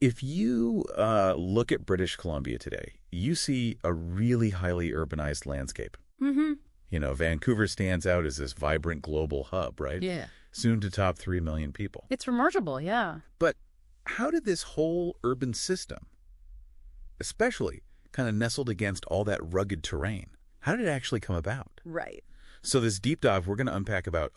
If you look at British Columbia today, you see a really highly urbanized landscape. Mm-hmm. Vancouver stands out as this vibrant global hub, right? Yeah. Soon to top 3 million people. It's remarkable, yeah. But how did this whole urban system, especially kind of nestled against all that rugged terrain, how did it actually come about? Right. So this deep dive, we're going to unpack about,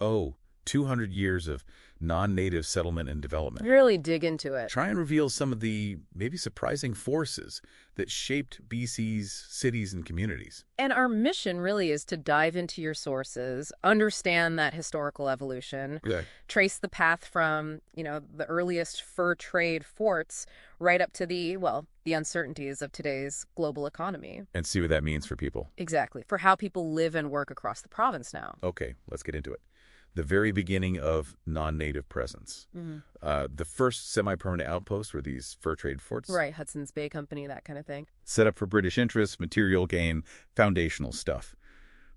200 years of non-native settlement and development. Really dig into it. Try and reveal some of the maybe surprising forces that shaped BC's cities and communities. And our mission really is to dive into your sources, understand that historical evolution, Okay. trace the path from, the earliest fur trade forts right up to the uncertainties of today's global economy. And see what that means for people. Exactly. For how people live and work across the province now. Okay, let's get into it. The very beginning of non-native presence. The first semi-permanent outposts were these fur trade forts. Right, Hudson's Bay Company, that kind of thing. Set up for British interests, material gain, foundational stuff.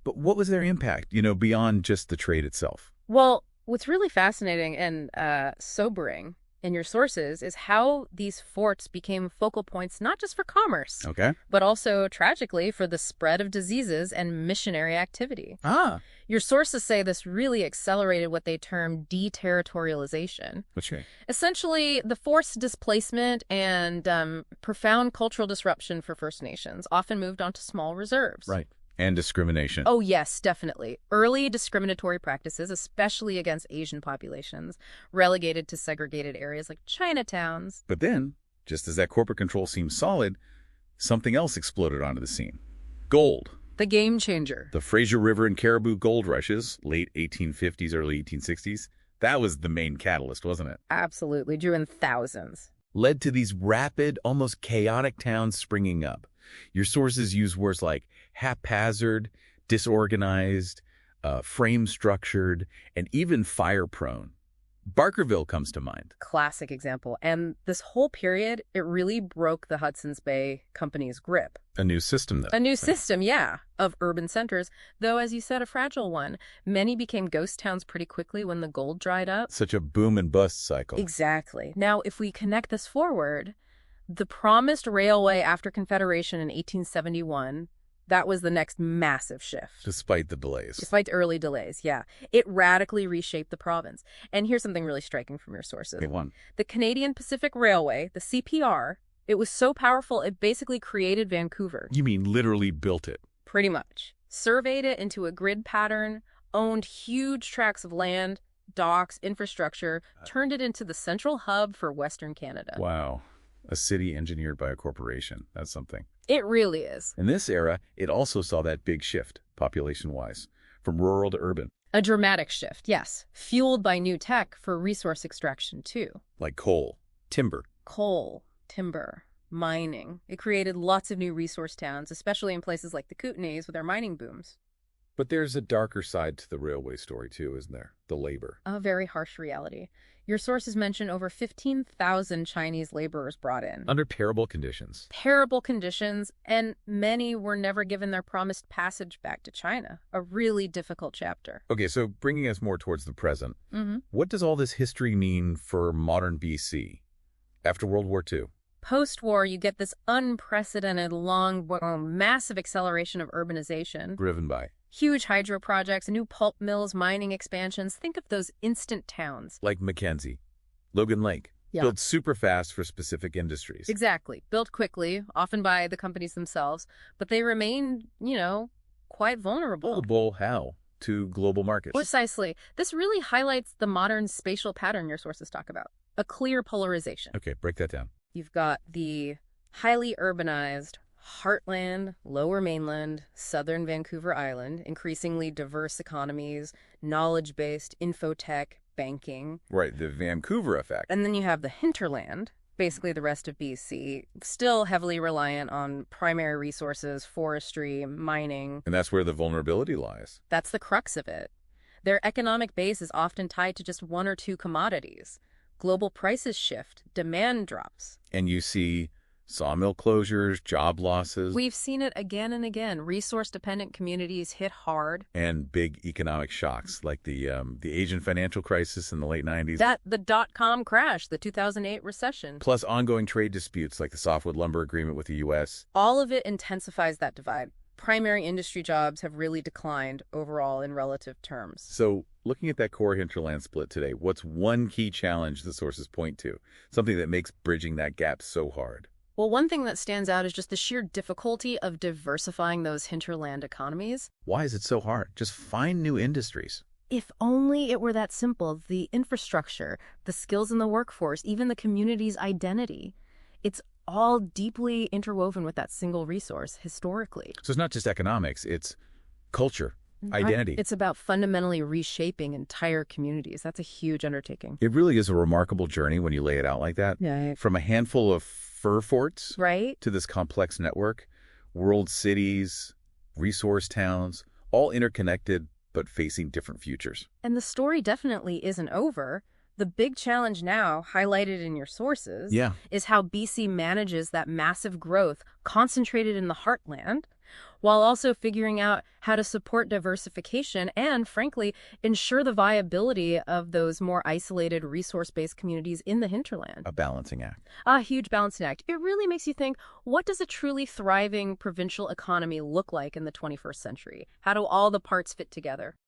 But what was their impact, beyond just the trade itself? Well, what's really fascinating and sobering in your sources is how these forts became focal points not just for commerce, Okay. but also, tragically, for the spread of diseases and missionary activity. Ah. Your sources say this really accelerated what they term deterritorialization. What's right? Essentially, the forced displacement and profound cultural disruption for First Nations often moved on to small reserves. Right. And discrimination. Oh, yes, definitely. Early discriminatory practices, especially against Asian populations, relegated to segregated areas like Chinatowns. But then, just as that corporate control seemed solid, something else exploded onto the scene. Gold. The game changer. The Fraser River and Caribou gold rushes, late 1850s, early 1860s, that was the main catalyst, wasn't it? Absolutely. Drew in thousands. Led to these rapid, almost chaotic towns springing up. Your sources use words like haphazard, disorganized, frame-structured, and even fire-prone. Barkerville comes to mind. Classic example. And this whole period, it really broke the Hudson's Bay Company's grip. A new system, though. A new system, yeah, of urban centers, though, as you said, a fragile one. Many became ghost towns pretty quickly when the gold dried up. Such a boom and bust cycle. Exactly. Now, if we connect this forward, the promised railway after Confederation in 1871, that was the next massive shift. Despite the delays. Despite early delays, yeah. It radically reshaped the province. And here's something really striking from your sources. Okay, one. The Canadian Pacific Railway, the CPR, it was so powerful it basically created Vancouver. You mean literally built it? Pretty much. Surveyed it into a grid pattern, owned huge tracts of land, docks, infrastructure, turned it into the central hub for Western Canada. Wow. A city engineered by a corporation. That's something. It really is. In this era, it also saw that big shift, population-wise, from rural to urban. A dramatic shift, yes. Fueled by new tech for resource extraction, too. Like coal, timber. Coal, timber, mining. It created lots of new resource towns, especially in places like the Kootenays with their mining booms. But there's a darker side to the railway story, too, isn't there? The labor. A very harsh reality. Your sources mention over 15,000 Chinese laborers brought in. Under terrible conditions. Terrible conditions, and many were never given their promised passage back to China. A really difficult chapter. Okay, so bringing us more towards the present, Mm-hmm. what does all this history mean for modern BC after World War II? Post-war, you get this unprecedented, long, massive acceleration of urbanization. Driven by? Huge hydro projects, new pulp mills, mining expansions. Think of those instant towns. Like Mackenzie, Logan Lake. Yeah. Built super fast for specific industries. Exactly. Built quickly, often by the companies themselves, but they remain, quite vulnerable. Vulnerable how? To global markets. Precisely. This really highlights the modern spatial pattern your sources talk about. A clear polarization. Okay, break that down. You've got the highly urbanized heartland, lower mainland, southern Vancouver Island, increasingly diverse economies, knowledge-based, infotech, banking. Right, the Vancouver effect. And then you have the hinterland, basically the rest of BC, still heavily reliant on primary resources, forestry, mining. And that's where the vulnerability lies. That's the crux of it. Their economic base is often tied to just one or two commodities. Global prices shift, demand drops. And you see Sawmill closures, job losses, We've seen it again and again. Resource-dependent communities hit hard. and big economic shocks like the Asian financial crisis in the late 90s, The dot-com crash, the 2008 recession. plus ongoing trade disputes like the softwood lumber agreement with the U.S. All of it intensifies that divide. Primary industry jobs have really declined overall in relative terms. So, looking at that core hinterland split today, what's one key challenge the sources point to? Something that makes bridging that gap so hard? Well, one thing that stands out is just the sheer difficulty of diversifying those hinterland economies. Why is it so hard? Just find new industries. If only it were that simple. The infrastructure, the skills in the workforce, even the community's identity. It's all deeply interwoven with that single resource historically. So it's not just economics, it's culture, identity. It's about fundamentally reshaping entire communities. That's a huge undertaking. It really is a remarkable journey when you lay it out like that. Yeah. From a handful of fur forts Right? to this complex network, world cities, resource towns, all interconnected but facing different futures. And the story definitely isn't over. The big challenge now, highlighted in your sources, Yeah. is how BC manages that massive growth concentrated in the heartland, while also figuring out how to support diversification and, frankly, ensure the viability of those more isolated resource-based communities in the hinterland. A balancing act. A huge balancing act. It really makes you think, what does a truly thriving provincial economy look like in the 21st century? How do all the parts fit together?